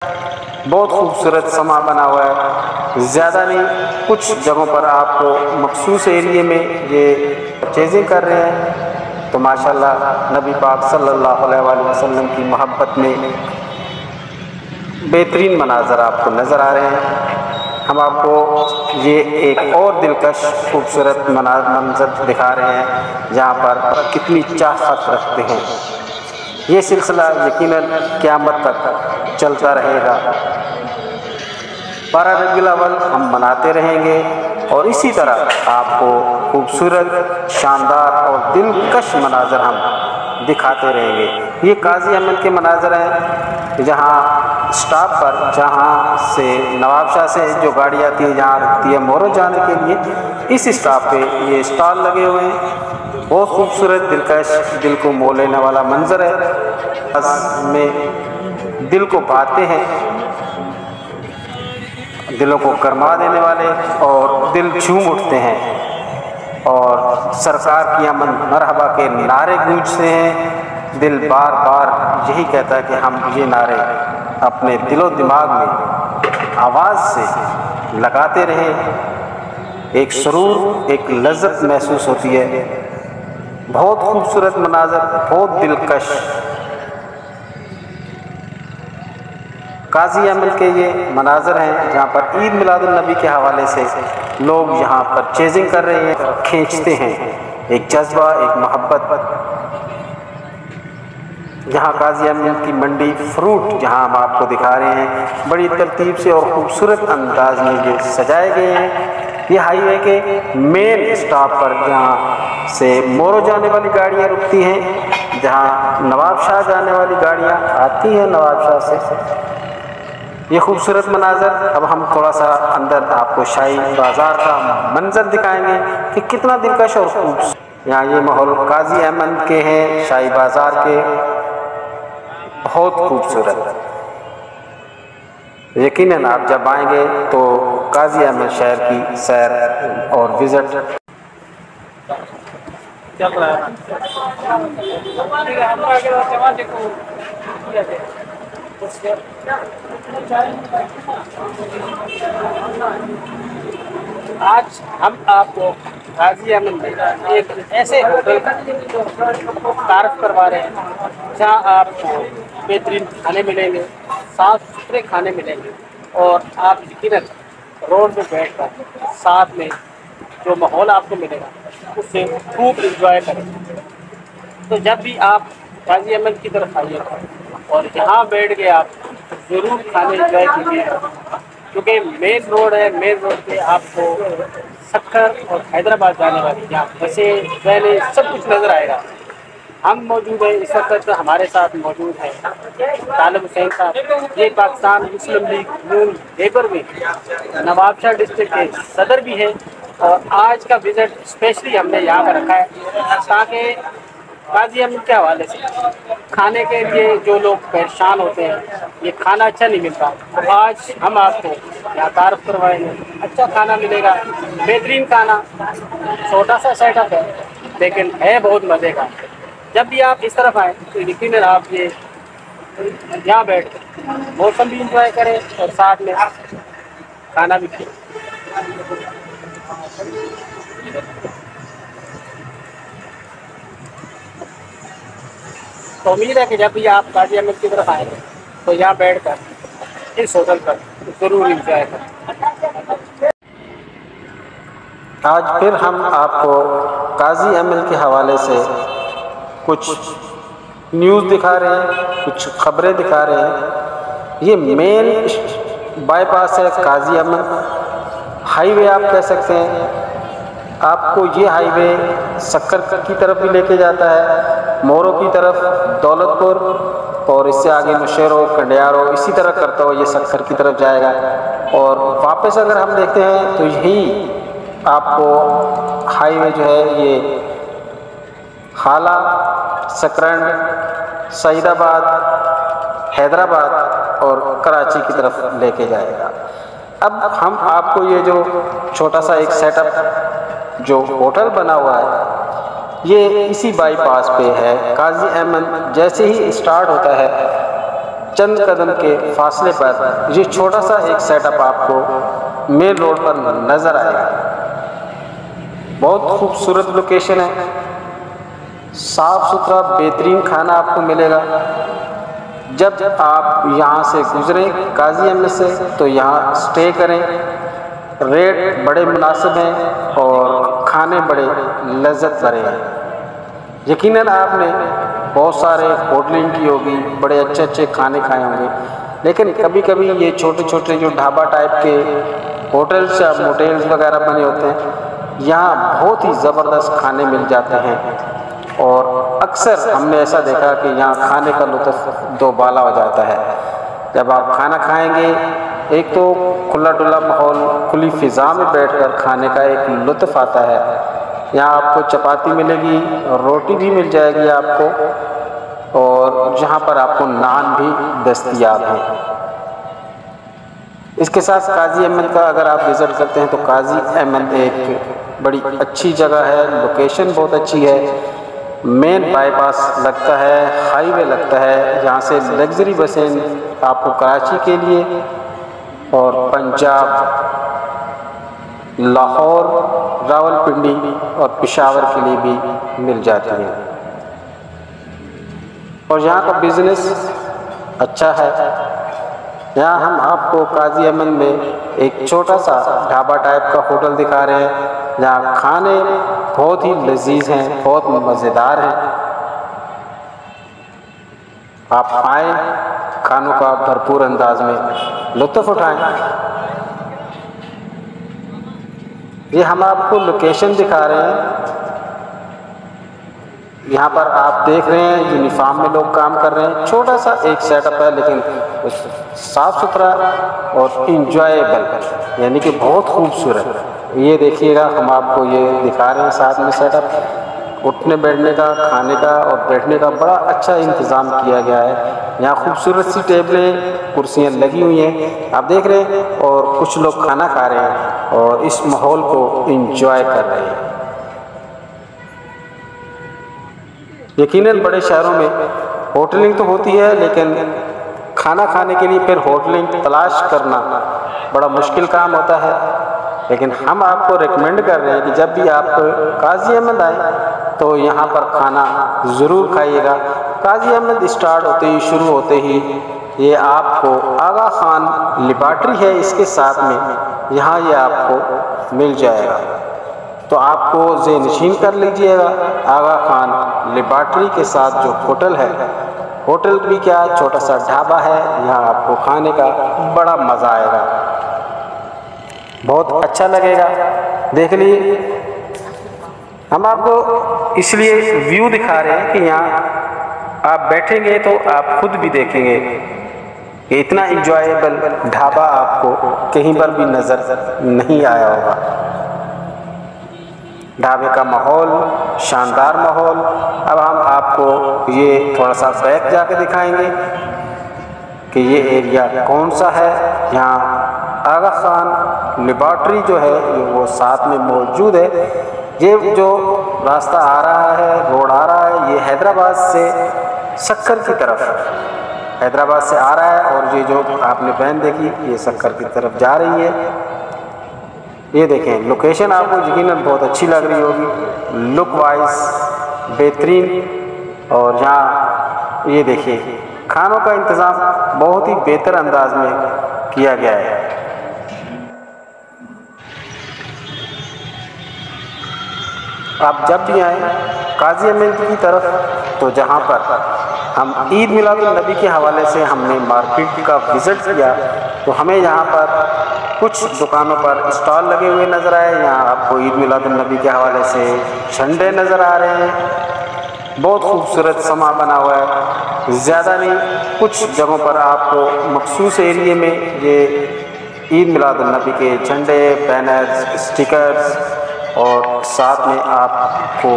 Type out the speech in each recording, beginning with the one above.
बहुत खूबसूरत समा बना हुआ है। ज़्यादा नहीं, कुछ जगहों पर आपको मखसूस एरिए में ये परचेजिंग कर रहे हैं। तो माशाल्लाह नबी पाक सल्लल्लाहु अलैहि वसल्लम की मोहब्बत में बेहतरीन मनाज़र आपको नज़र आ रहे हैं। हम आपको ये एक और दिलकश खूबसूरत मंजर दिखा रहे हैं जहाँ पर कितनी चाहत रखते हैं। ये सिलसिला यकीनन क़यामत तक चलता रहेगा। 12 रबीउल अव्वल हम मनाते रहेंगे और इसी तरह आपको खूबसूरत, शानदार और दिलकश मनाज़र हम दिखाते रहेंगे। ये काजी अहमद के मनाज़र हैं जहाँ स्टॉप पर, जहाँ से नवाबशाह से जो गाड़ी आती है जहाँ रुकती है मोरो जाने के लिए, इस स्टॉप पे ये स्टॉल लगे हुए हैं। बहुत खूबसूरत, दिलकश, दिल को मोह लेने वाला मंजर है। बस में दिल को पाते हैं, दिलों को गरमा देने वाले और दिल झूम उठते हैं और सरकार की आमद मरहबा के नारे गूंजते हैं। दिल बार बार यही कहता है कि हम ये नारे अपने दिलो दिमाग में आवाज़ से लगाते रहें। एक सुरूर, एक लज्जत महसूस होती है। बहुत खूबसूरत मनाज़र, बहुत दिलकश काजी अहमद के ये मनाज़र हैं जहाँ पर ईद मिलादुन नबी के हवाले से लोग यहाँ परचेजिंग कर रहे हैं, खींचते हैं। एक जज्बा, एक मोहब्बत। जहाँ काजी अहमद की मंडी फ्रूट जहाँ हम आपको दिखा रहे हैं, बड़ी तरतीब से और ख़ूबसूरत अंदाज में ये सजाए गए हैं। ये हाईवे के मेन स्टॉप पर जहाँ से मोरो जाने वाली गाड़ियाँ रुकती हैं, जहाँ नवाबशाह जाने वाली गाड़ियाँ आती हैं नवाबशाह से। ये खूबसूरत मनाज़र। अब हम थोड़ा सा अंदर आपको शाही बाज़ार का मंजर दिखाएंगे कि कितना दिलकश और खूबसूरत यहाँ ये माहौल काजी अहमद के हैं, शाही बाज़ार के। बहुत खूबसूरत। यकीनन आप जब आएंगे तो काजी अहमद शहर की सैर और विज़िट चल रहा है। आज हम आपको काजी अहमद में एक ऐसे होटल का तारफ़ करवा रहे हैं जहाँ आपको बेहतरीन खाने मिलेंगे, साफ़ सुथरे खाने मिलेंगे और आप यकीनन रोड पे बैठकर साथ में जो माहौल आपको मिलेगा उससे खूब इंजॉय करेंगे। तो जब भी आप काजी अहमद की तरफ आइएगा और यहाँ बैठ के आप ज़रूर खाने इंजॉय कीजिएगा, क्योंकि मेन रोड है। मेन रोड पे आपको सक्कर और हैदराबाद जाने वाली यहाँ बसें, ट्रेनें, सब कुछ नज़र आएगा। हम मौजूद हैं इस वक्त, तो हमारे साथ मौजूद है तालिब हुसैन साहब। ये पाकिस्तान मुस्लिम लीग नून लेबर में नवाबशाह डिस्ट्रिक्ट के सदर भी हैं और आज का विज़िट स्पेशली हमने यहाँ पर रखा है ताकि काजी अहमद के हवाले से खाने के लिए जो लोग परेशान होते हैं, ये खाना अच्छा नहीं मिलता, तो आज हम आपको यहाँ तारफ़ करवाएंगे। अच्छा खाना मिलेगा, बेहतरीन खाना। छोटा सा सेटअप है लेकिन है बहुत मज़े का। जब भी आप इस तरफ आएँ तो यकीनन आप ये यहाँ बैठ मौसम भी इंजॉय करें और साथ में खाना भी खाएं। तो उम्मीद है कि जब भी आप काजी अहमद की तरफ आएंगे तो यहाँ बैठकर इस होटल पर ज़रूर इंजॉय करें। आज फिर हम आपको काजी अहमद के हवाले से कुछ न्यूज़ दिखा रहे हैं, कुछ ख़बरें दिखा रहे हैं। ये मेन बाईपास है काजी अहमद हाईवे आप कह सकते हैं। आपको ये हाईवे सक्कर की तरफ भी लेके जाता है, मोरो की तरफ, दौलतपुर और इससे आगे मुशेरो, कंडियारो, इसी तरह करता हुआ ये सक्कर की तरफ जाएगा। और वापस अगर हम देखते हैं तो यही आपको हाईवे जो है ये हाला, सकरंड, सईदाबाद, हैदराबाद और कराची की तरफ लेके जाएगा। अब हम आपको ये जो छोटा सा एक सेटअप जो होटल बना हुआ है ये इसी बाईपास पे है। काजी अहमद जैसे ही स्टार्ट होता है चंद कदम के फासले पर ये छोटा सा एक सेटअप आपको मेन रोड पर नज़र आएगा। बहुत खूबसूरत लोकेशन है, साफ़ सुथरा बेहतरीन खाना आपको मिलेगा। जब आप यहाँ से गुजरें काजी अहमद से तो यहाँ स्टे करें, रेट बड़े मुनासिब हैं और खाने बड़े लज्जत भरे हैं। यकीनन आपने बहुत सारे होटलिंग की होगी, बड़े अच्छे अच्छे खाने खाए होंगे, लेकिन कभी कभी ये छोटे छोटे जो ढाबा टाइप के होटल्स या मोटेल्स वगैरह बने होते हैं, यहाँ बहुत ही ज़बरदस्त खाने मिल जाते हैं। और अक्सर हमने ऐसा देखा कि यहाँ खाने का लुत्फ़ दोबाला हो जाता है। जब आप खाना खाएंगे, एक तो खुला डुला माहौल, खुली फ़िज़ा में बैठकर खाने का एक लुत्फ़ आता है। यहाँ आपको चपाती मिलेगी और रोटी भी मिल जाएगी आपको, और जहाँ पर आपको नान भी दस्तयाब हैं। इसके साथ काजी अहमद का अगर आप विज़िट करते हैं तो काजी अहमद एक बड़ी अच्छी जगह है, लोकेशन बहुत अच्छी है। मेन बाईपास लगता है, हाईवे लगता है, जहाँ से लग्जरी बसें आपको कराची के लिए और पंजाब, लाहौर, रावलपिंडी और पेशावर के लिए भी मिल जाती हैं। और यहाँ का बिज़नेस अच्छा है। यहाँ हम आपको काजी अहमद में एक छोटा सा ढाबा टाइप का होटल दिखा रहे हैं, जहाँ खाने बहुत ही लजीज हैं, बहुत मज़ेदार हैं। आप आए, खानों का भरपूर अंदाज में लुत्फ़ उठाएं। ये हम आपको लोकेशन दिखा रहे हैं। यहाँ पर आप देख रहे हैं यूनिफॉर्म में लोग काम कर रहे हैं। छोटा सा एक सेटअप है, लेकिन साफ़ सुथरा और इंजॉयबल, यानी कि बहुत खूबसूरत। ये देखिएगा, हम आपको ये दिखा रहे हैं साथ में सेटअप। उठने बैठने का, खाने का और बैठने का बड़ा अच्छा इंतज़ाम किया गया है। यहाँ खूबसूरत सी टेबलें, कुर्सियाँ लगी हुई हैं, आप देख रहे हैं, और कुछ लोग खाना खा रहे हैं और इस माहौल को इंजॉय कर रहे हैं। यकीनन बड़े शहरों में होटलिंग तो होती है, लेकिन खाना खाने के लिए फिर होटलिंग तलाश करना बड़ा मुश्किल काम होता है। लेकिन हम आपको रिकमेंड कर रहे हैं कि जब भी आप काजी अहमद आए तो यहाँ पर खाना ज़रूर खाइएगा। काजी अहमद स्टार्ट होते ही, शुरू होते ही ये आपको आगा खान लिबार्ट्री है, इसके साथ में यहाँ ये आपको मिल जाएगा। तो आपको ज़हनशीन कर लीजिएगा, आगा खान लिबार्ट्री के साथ जो होटल है, होटल भी क्या छोटा सा ढाबा है, यहाँ आपको खाने का बड़ा मज़ा आएगा, बहुत अच्छा लगेगा। देख लीजिए, हम आपको इसलिए व्यू दिखा रहे हैं कि यहाँ आप बैठेंगे तो आप खुद भी देखेंगे कि इतना इंजॉयबल ढाबा आपको कहीं पर भी नज़र नहीं आया होगा। ढाबे का माहौल, शानदार माहौल। अब हम आपको ये थोड़ा सा बैक जाके दिखाएंगे कि ये एरिया कौन सा है। यहाँ आगा खान लिबार्ट्री जो है वो साथ में मौजूद है। ये जो रास्ता आ रहा है, रोड आ रहा है, ये हैदराबाद से सक्कर की तरफ, हैदराबाद से आ रहा है, और ये जो आपने वैन देखी ये सक्कर की तरफ जा रही है। ये देखें, लोकेशन आपको यकीनन बहुत अच्छी लग रही होगी, लुक वाइज बेहतरीन। और यहाँ ये देखिए, खानों का इंतज़ाम बहुत ही बेहतर अंदाज में किया गया है। आप जब भी आएँ काजी अहमद की तरफ, तो जहाँ पर हम ईद मिलादुन्नबी के हवाले से हमने मार्केट का विज़िट किया, तो हमें यहाँ पर कुछ दुकानों पर स्टॉल लगे हुए नज़र आए। यहाँ आपको ईद मिलादुन्नबी के हवाले से झंडे नज़र आ रहे हैं। बहुत खूबसूरत समा बना हुआ है, ज़्यादा नहीं, कुछ जगहों पर आपको मखसूस एरिए में ये ईद मिलादुन्नबी के झंडे, बैनर्स, स्टिकर्स और साथ में आपको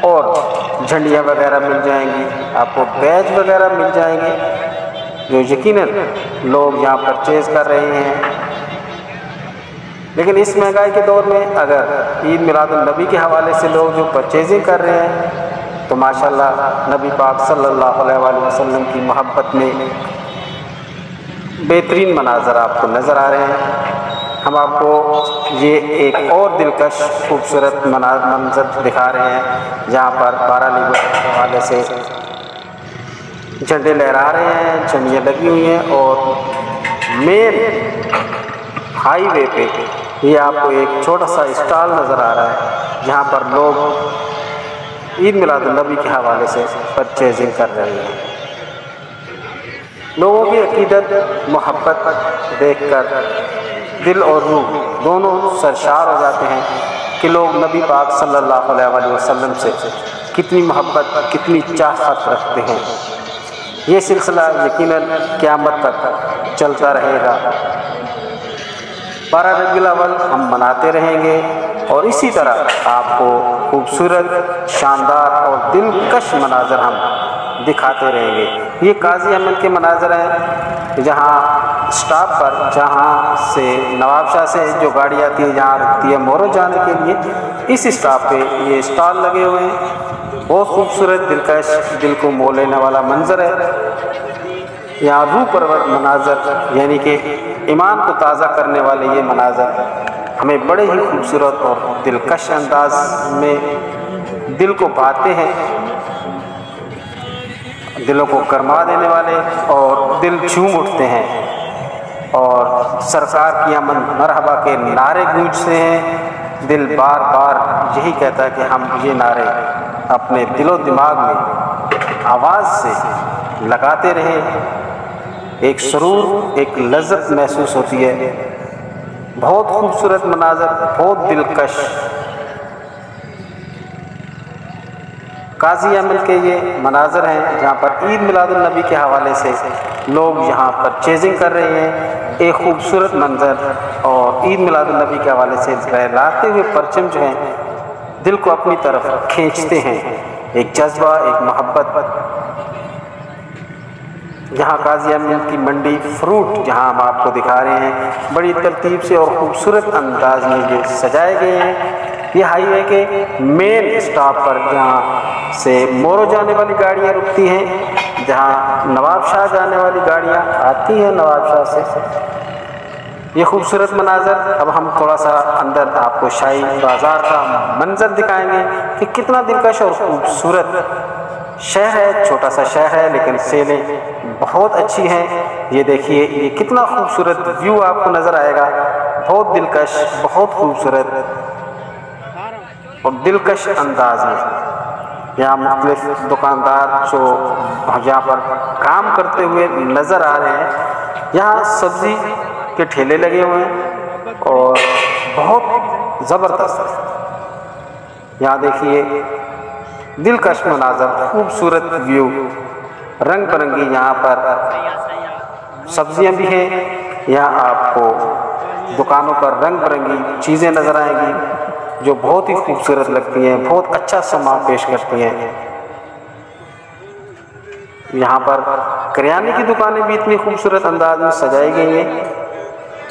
और झंडियाँ वगैरह मिल जाएंगी, आपको बैज वगैरह मिल जाएंगे, जो यकीनन लोग यहाँ परचेज़ कर रहे हैं। लेकिन इस महंगाई के दौर में अगर ईद मिलादुन्नबी के हवाले से लोग जो परचेजिंग कर रहे हैं, तो माशाल्लाह नबी पाक सल्लल्लाहु अलैहि वसल्लम की मोहब्बत में बेहतरीन मनाज़र आपको नज़र आ रहे हैं। हम आपको ये एक और दिलकश खूबसूरत मंजर दिखा रहे हैं जहाँ पर बारालीपुर के हवाले से झंडे लहरा रहे हैं, झंडियाँ लगी हुई हैं और मेन हाईवे पे ये आपको एक छोटा सा स्टॉल नज़र आ रहा है जहाँ पर लोग ईद मिलादुन्नबी के हवाले से परचेजिंग कर रहे हैं। लोगों की अकीदत मोहब्बत देखकर दिल और रूह दोनों सरशार हो जाते हैं कि लोग नबी पाक सल्लल्लाहु अलैहि वसल्लम से कितनी मोहब्बत, कितनी चाहत रखते हैं। ये सिलसिला यकीनन क़यामत तक चलता रहेगा। 12 रबीउल अव्वल हम मनाते रहेंगे और इसी तरह आपको खूबसूरत, शानदार और दिलकश मनाज़र हम दिखाते रहेंगे। ये काजी अमल के मनाज़र हैं जहाँ स्टॉप पर, जहाँ से नवाबशाह से जो गाड़ी आती है जहाँ रुकती है मोरो जाने के लिए, इस स्टॉप पे ये स्टॉल लगे हुए हैं। बहुत खूबसूरत, दिलकश, दिल को मोह लेने वाला मंजर है। यहाँ रूह परवर मनाज़र यानी कि ईमान को ताज़ा करने वाले ये मनाज़र हमें बड़े ही खूबसूरत और दिलकश अंदाज में दिल को भाते हैं, दिलों को गरमा देने वाले और दिल झूम उठते हैं। और सरकार की आमद मरहबा के नारे गूंजते हैं। दिल बार बार यही कहता है कि हम ये नारे अपने दिलो दिमाग में आवाज़ से लगाते रहें। एक सुरूर, एक लज्जत महसूस होती है। बहुत खूबसूरत मनाज़र, बहुत दिलकश। काजी अमल के ये मनाज़र हैं जहाँ पर ईद मिलादुन्नबी के हवाले से लोग यहाँ परचेजिंग कर रहे हैं। एक खूबसूरत मंजर और ईद मिलादुन्नबी के हवाले से लहराते हुए परचम जो हैं दिल को अपनी तरफ खींचते हैं। एक जज्बा, एक मोहब्बत। यहाँ काजी अमल की मंडी फ्रूट जहाँ हम आपको दिखा रहे हैं, बड़ी तरतीब से और ख़ूबसूरत अंदाज में ये सजाए गए हैं। ये हाईवे के मेन स्टॉप पर जहाँ से मोरो जाने वाली गाड़ियाँ रुकती हैं, जहाँ नवाबशाह जाने वाली गाड़ियाँ आती हैं नवाबशाह से। ये खूबसूरत मनाज़र। अब हम थोड़ा सा अंदर आपको शाही बाज़ार का मंजर दिखाएंगे कि कितना दिलकश और खूबसूरत शहर है। छोटा सा शहर है लेकिन सेलें बहुत अच्छी हैं। ये देखिए, ये कितना खूबसूरत व्यू आपको नज़र आएगा। बहुत दिलकश, बहुत खूबसूरत और दिलकश अंदाज में। यहाँ मुख्तलिफ दुकानदार जो यहाँ पर काम करते हुए नज़र आ रहे हैं। यहाँ सब्ज़ी के ठेले लगे हुए हैं और बहुत ज़बरदस्त। यहाँ देखिए दिलकश मनाज़र, खूबसूरत व्यू, रंग बिरंगी यहाँ पर सब्जियाँ भी हैं। यहाँ आपको दुकानों पर रंग बिरंगी चीज़ें नज़र आएंगी जो बहुत ही खूबसूरत लगती हैं, बहुत अच्छा समा पेश करती हैं। यहाँ पर करियाने की दुकानें भी इतनी खूबसूरत अंदाज में सजाई गई हैं।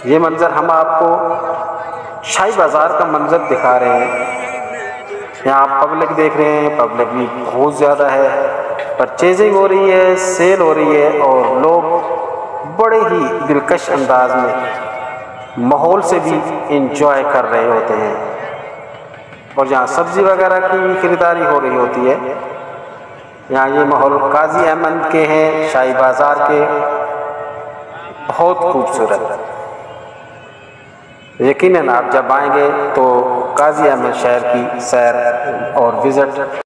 ये मंज़र हम आपको शाही बाज़ार का मंज़र दिखा रहे हैं। यहाँ आप पब्लिक देख रहे हैं, पब्लिक भी बहुत ज़्यादा है। परचेजिंग हो रही है, सेल हो रही है और लोग बड़े ही दिलकश अंदाज में माहौल से भी इंजॉय कर रहे होते हैं। और जहाँ सब्ज़ी वगैरह की भी खरीदारी हो रही होती है। यहाँ ये माहौल काजी अहमद के हैं, शाही बाज़ार के, बहुत खूबसूरत। यकीनन आप जब आएंगे तो काजी अहमद शहर की सैर और विज़िट